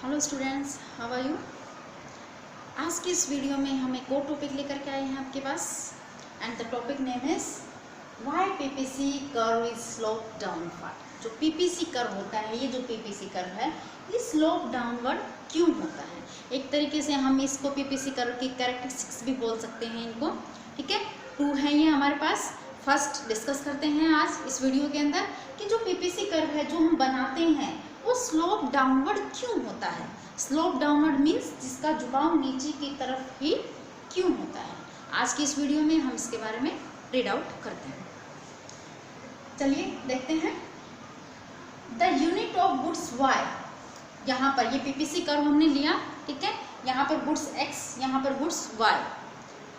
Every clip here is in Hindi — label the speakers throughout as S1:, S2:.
S1: Hello students, how are you. आज की इस वीडियो में हम एक और टॉपिक लेकर के आए हैं आपके पास and the topic name is why PPC curve is slope downward. जो पीपीसी कर्व होता है, ये जो पीपीसी कर्व है ये स्लोप डाउनवर्ड क्यों होता है। एक तरीके से हम इसको पीपीसी कर्व की कैरेक्टरिस्टिक्स भी बोल सकते हैं इनको, ठीक है। 2 है ये हमारे पास। फर्स्ट डिस्कस करते हैं आज इस वीडियो के अंदर कि जो पीपीसी कर्व है जो हम बनाते हैं वो स्लोप डाउनवर्ड क्यों होता है। स्लोप डाउनवर्ड मीन्स जिसका झुकाव नीचे की तरफ ही क्यों होता है। आज की इस वीडियो में हम इसके बारे में रीड आउट करते हैं। चलिए देखते हैं। The unit of goods Y, यहाँ पर ये पीपीसी कर्व हमने लिया, ठीक है। यहाँ पर गुड्स एक्स, यहाँ पर गुड्स वाई।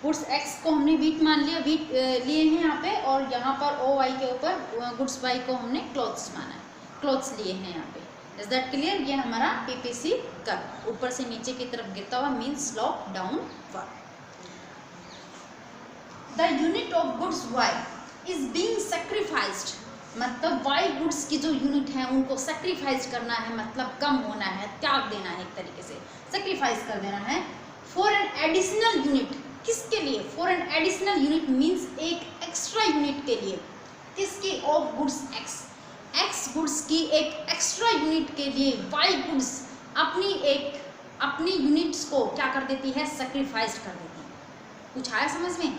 S1: गुड्स एक्स को हमने वीट मान लिया, वीट लिए हैं यहाँ पे, और यहाँ पर ओ वाई के ऊपर गुड्स वाई को हमने क्लॉथ्स माना है, क्लॉथ्स लिए हैं यहाँ पे। Is that clear. ये हमारा पीपीसी कर्व ऊपर से नीचे की तरफ गिरता हुआ means slope downward. The unit of goods Y is being sacrificed, मतलब वाई गुड्स की जो यूनिट है उनको सैक्रिफाइस करना है, मतलब कम होना है, त्याग देना है, एक तरीके से सैक्रिफाइस कर देना है। फॉर एन एडिशनल यूनिट, किसके लिए। For an additional unit means एक एक्स्ट्रा यूनिट के लिए। किसकी। Of goods x, x goods की एक एक्स्ट्रा यूनिट के लिए वाई गुड्स अपनी यूनिट्स को क्या कर देती है, सैक्रिफाइस कर देती है। कुछ आया समझ में।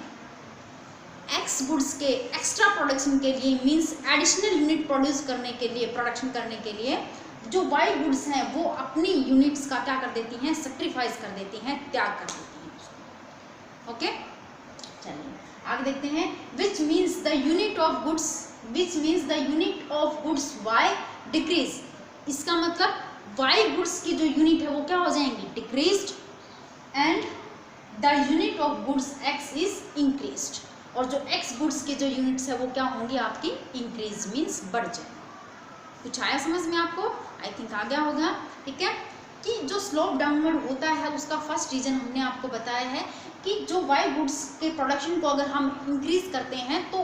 S1: एक्स गुड्स के एक्स्ट्रा प्रोडक्शन के लिए मीन्स एडिशनल यूनिट प्रोड्यूस करने के लिए, प्रोडक्शन करने के लिए जो वाई गुड्स हैं वो अपनी यूनिट्स का क्या कर देती हैं, सैक्रिफाइस कर देती हैं, त्याग कर देती हैं। ओके, चलिए आगे देखते हैं। Which means the unit of goods, which means the unit of goods Y decrease. इसका मतलब वाई गुड्स की जो यूनिट है वो क्या हो जाएंगी, decreased, and the unit of goods x is increased, और जो एक्स गुड्स की जो यूनिट्स है वो क्या होंगी आपकी, इंक्रीज मीन्स बढ़ जाएंगे। कुछ आया समझ में आपको, आई थिंक आ गया होगा, ठीक है। कि जो स्लोप डाउनवर्ड होता है उसका फर्स्ट रीजन हमने आपको बताया है कि जो वाई गुड्स के प्रोडक्शन को अगर हम इंक्रीज करते हैं तो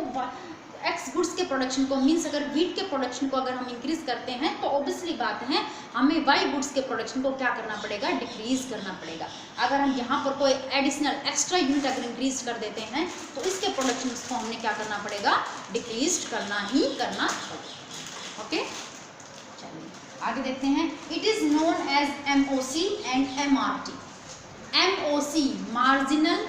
S1: एक्स गुड्स के प्रोडक्शन को, मीन्स अगर वीट के प्रोडक्शन को अगर हम इंक्रीज करते हैं तो ऑब्वियसली बात है हमें वाई गुड्स के प्रोडक्शन को क्या करना पड़ेगा, डिक्रीज करना पड़ेगा। अगर हम यहाँ पर कोई एडिशनल एक्स्ट्रा यूनिट अगर इंक्रीज कर देते हैं तो इसके प्रोडक्शन को हमने क्या करना पड़ेगा, डिक्रीज करना ही करना पड़ेगा। ओके, चलिए आगे देखते हैं। It is known as MOC and MRT. MOC marginal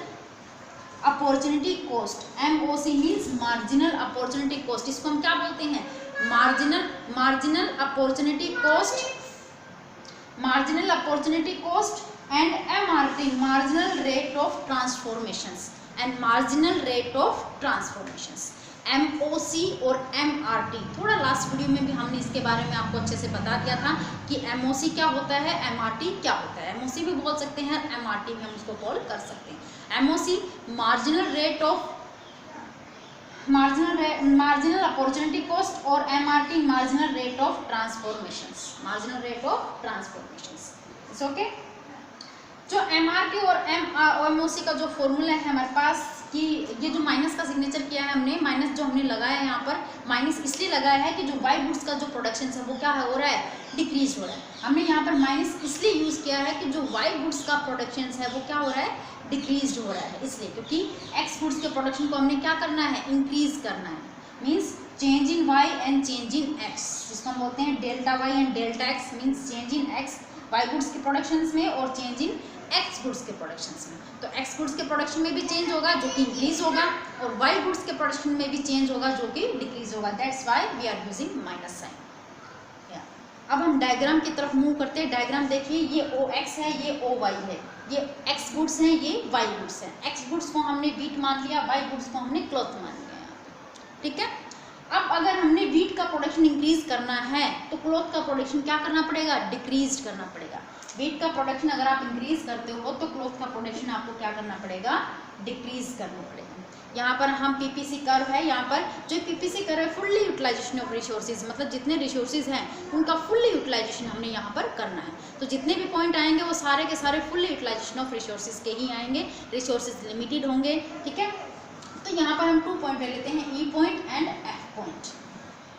S1: opportunity cost, MOC means marginal opportunity cost. इसको हम क्या बोलते हैं, marginal opportunity cost, marginal opportunity cost, and MRT marginal rate of transformations, and marginal rate of transformations. MOC और एमआरटी, थोड़ा लास्ट वीडियो में भी हमने इसके बारे में आपको अच्छे से बता दिया था कि एमओसी क्या होता है, एमआरटी क्या होता है। एमओसी भी बोल सकते हैं, एमआरटी भी हम इसको कॉल कर सकते हैं। MOC marginal rate of marginal opportunity cost, और MRT marginal rate of transformations, marginal rate of transformations. It's okay. जो एमआरटी और एमओसी का जो फॉर्मूला है हमारे पास कि ये जो माइनस का सिग्नेचर किया है हमने, माइनस जो हमने लगाया है यहाँ पर, माइनस इसलिए लगाया है कि जो वाई गुड्स का जो प्रोडक्शन है वो क्या हो रहा है, डिक्रीज हो रहा है। हमने यहाँ पर माइनस इसलिए यूज़ किया है कि जो वाई गुड्स का प्रोडक्शन है वो क्या हो रहा है, डिक्रीज हो रहा है। इसलिए क्योंकि एक्स गुड्स के प्रोडक्शन को हमने क्या करना है, इंक्रीज करना है, means change in Y and change in X, जिसको हम बोलते हैं delta Y and delta X, means change in X Y goods के प्रोडक्शंस में और चेंज इन एक्स गुड्स के प्रोडक्शंस में। तो एक्स गुड्स के प्रोडक्शन में भी चेंज होगा जो कि इंक्रीज होगा, और वाई गुड्स के प्रोडक्शन में भी चेंज होगा जो कि डिक्रीज होगा। That's why we are using minus sign. अब हम डायग्राम की तरफ मूव करते हैं। डायग्राम देखिए, ये ओ एक्स है, ये ओ वाई है, ये एक्स गुड्स हैं, ये वाई गुड्स हैं। एक्स गुड्स को हमने वीट मान लिया, वाई गुड्स को हमने क्लॉथ मान लिया यहाँ पे, ठीक है। अब अगर हमने वीट का प्रोडक्शन इंक्रीज करना है तो क्लॉथ का प्रोडक्शन क्या करना पड़ेगा, डिक्रीज करना पड़ेगा। वीट का प्रोडक्शन अगर आप इंक्रीज करते हो तो क्लॉथ का प्रोडक्शन आपको क्या करना पड़ेगा, डिक्रीज करना पड़ेगा। यहाँ पर हम पीपीसी कर्व है, यहाँ पर जो पीपीसी कर्व है फुल्ली यूटिलाइजेशन ऑफ रिसोर्सेज, मतलब जितने रिसोर्सेज हैं उनका फुल्ली यूटिलाइजेशन हमने यहाँ पर करना है। तो जितने भी पॉइंट आएंगे वो सारे के सारे फुल्ली यूटिलाइजेशन ऑफ रिसोर्सेज के ही आएंगे, रिसोर्सेज लिमिटेड होंगे, ठीक है। तो यहाँ पर हम 2 पॉइंट ले लेते हैं, ई point and F point.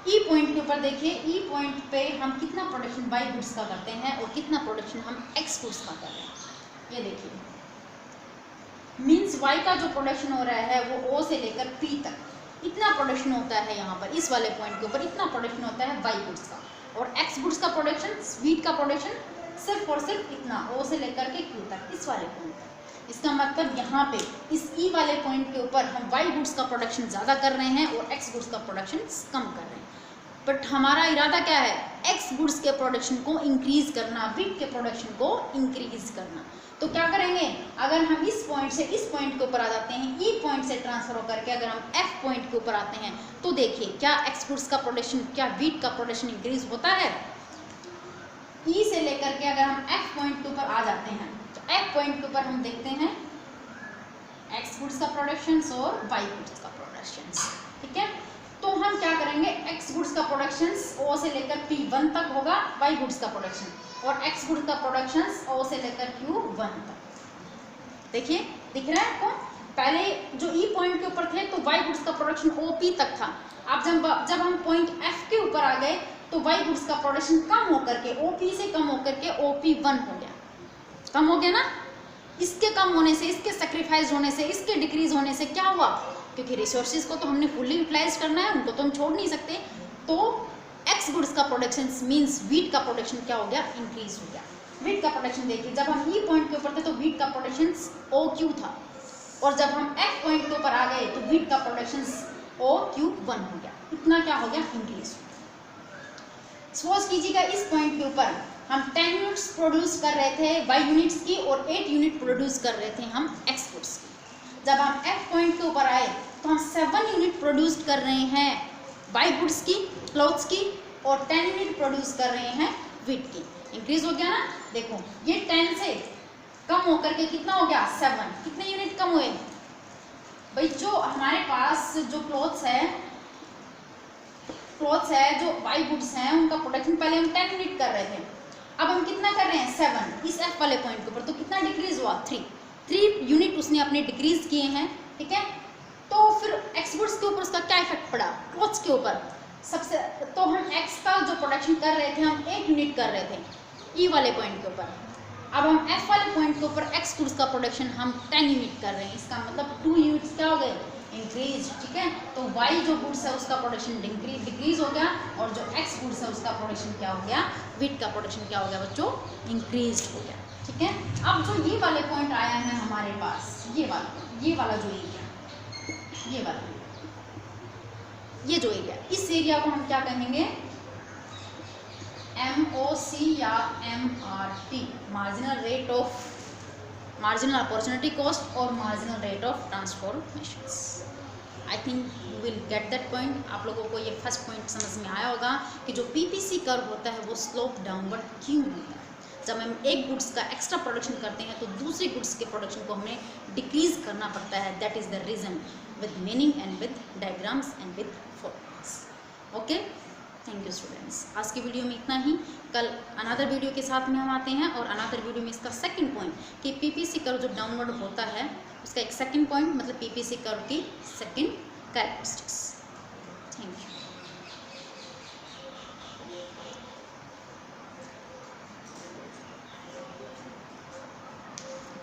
S1: E point के ऊपर देखिए, ई पॉइंट पे हम कितना प्रोडक्शन वाई गुड्स का करते हैं और कितना प्रोडक्शन हम एक्स गुड्स का कर रहे हैं। ये देखिए, मीन्स वाई का जो प्रोडक्शन हो रहा है वो ओ से लेकर पी तक इतना प्रोडक्शन होता है। यहाँ पर इस वाले पॉइंट के ऊपर इतना प्रोडक्शन होता है वाई गुड्स का, और एक्स गुड्स का प्रोडक्शन, वीट का प्रोडक्शन सिर्फ और सिर्फ इतना ओ से लेकर के क्यू तक, इस वाले पॉइंट तक। इसका मतलब यहाँ पे इस ई वाले पॉइंट के ऊपर हम वाई गुड्स का प्रोडक्शन ज़्यादा कर रहे हैं और एक्स गुड्स का प्रोडक्शन कम कर रहे हैं। बट हमारा इरादा क्या है, एक्स गुड्स के प्रोडक्शन को इंक्रीज करना, वीट के प्रोडक्शन को इंक्रीज करना। तो क्या करेंगे, अगर हम इस पॉइंट से इस पॉइंट के ऊपर आ जाते हैं, ई पॉइंट से ट्रांसफर होकर के अगर हम एफ पॉइंट के ऊपर आते हैं, तो देखिए क्या एक्स गुड्स का प्रोडक्शन, क्या वीट का प्रोडक्शन इंक्रीज होता है। ई से लेकर के अगर हम एफ पॉइंट के ऊपर आ जाते हैं, तो एफ पॉइंट के ऊपर हम देखते हैं एक्स गुड्स का प्रोडक्शन और वाई गुड्स का प्रोडक्शन। ठीक है, तो हम क्या करेंगे, एक्स गुड्स का प्रोडक्शन ओ से लेकर पी 1 तक होगा, वाई गुड्स का प्रोडक्शन, और एक्स गुड्स का प्रोडक्शन ओ से लेकर क्यू 1 तक। देखिए दिख रहा है आपको, पहले जो ई पॉइंट के ऊपर थे तो वाई गुड्स का प्रोडक्शन ओ पी तक था। अब जब हम पॉइंट एफ के ऊपर आ गए तो वाई गुड्स का प्रोडक्शन कम होकर के ओ पी से कम होकर के ओ पी 1 हो गया। कम हो गया ना, इसके कम होने से, इसके सेक्रीफाइस होने से, इसके डिक्रीज होने से क्या हुआ, क्योंकि रिसोर्सेज को तो हमने फुल्ली यूटिलाइज करना है, उनको तो हम छोड़ नहीं सकते। तो एक्स गुड्स का प्रोडक्शन मींस वीट का प्रोडक्शन क्या हो गया, इंक्रीज हो गया। वीट का प्रोडक्शन देखिए, जब हम ई पॉइंट के ऊपर थे तो वीट का प्रोडक्शन ओ क्यू था, और जब हम एफ पॉइंट के ऊपर आ गए तो वीट का प्रोडक्शन ओ क्यू 1 हो गया। इतना क्या हो गया, इंक्रीज। सपोज कीजिएगा इस पॉइंट के ऊपर हम 10 यूनिट्स प्रोड्यूस कर रहे थे वाई यूनिट्स की, और 8 यूनिट प्रोड्यूस कर रहे थे हम एक्स गुड्स की। जब हम एफ पॉइंट के ऊपर आए तो हम 7 यूनिट प्रोड्यूस कर रहे हैं वाई गुड्स की, क्लॉथ्स की, और 10 यूनिट प्रोड्यूस कर रहे हैं वीट की। इंक्रीज हो गया ना। देखो ये 10 से कम होकर के कितना हो गया, 7। कितने यूनिट कम हुए भाई, जो हमारे पास जो क्लॉथ्स है, जो वाई गुड्स हैं, उनका प्रोडक्शन पहले हम 10 यूनिट कर रहे थे, अब हम कितना कर रहे हैं, 7। इस एफ वाले पॉइंट के ऊपर तो कितना डिक्रीज हुआ, 3 यूनिट उसने अपने डिक्रीज किए हैं। ठीक है, तो फिर एक्स गुड्स के ऊपर उसका क्या इफेक्ट पड़ा, क्लॉथ्स के ऊपर सबसे। तो हम एक्स का जो प्रोडक्शन कर रहे थे हम 8 यूनिट कर रहे थे ई वाले पॉइंट के ऊपर, अब हम एफ वाले पॉइंट के ऊपर एक्स गुड्स का प्रोडक्शन हम 10 यूनिट कर रहे हैं। इसका मतलब 2 यूनिट्स क्या हो गए, इंक्रीज। ठीक है, तो वाई जो गुड्स है उसका प्रोडक्शन डिक्रीज हो गया, और जो एक्स गुड्स है उसका प्रोडक्शन क्या हो गया, वीट का प्रोडक्शन क्या हो गया बच्चों, इंक्रीज हो गया। ठीक है, अब जो ये वाले पॉइंट आया है हमारे पास, ये वाला जो एरिया, ये जो एरिया, इस एरिया को हम क्या कहेंगे, MOC या MRT, मार्जिनल अपॉर्चुनिटी कॉस्ट और marginal rate of transformations. I think you will get that point. आप लोगों को ये फर्स्ट पॉइंट समझ में आया होगा कि जो PPC कर्व होता है वो स्लोप डाउनवर्ड क्यों होता है। जब हम एक गुड्स का एक्स्ट्रा प्रोडक्शन करते हैं तो दूसरे गुड्स के प्रोडक्शन को हमें डिक्रीज करना पड़ता है। That is the reason, with meaning and with diagrams and with formulas. Okay, thank you students. आज की वीडियो में इतना ही। कल अनदर वीडियो के साथ में हम आते हैं, और अनदर वीडियो में इसका सेकंड पॉइंट कि PPC कर्व जो डाउनवर्ड होता है उसका एक सेकंड पॉइंट, मतलब PPC कर्व की सेकंड कैरेक्टरिस्टिक्स। Thank you.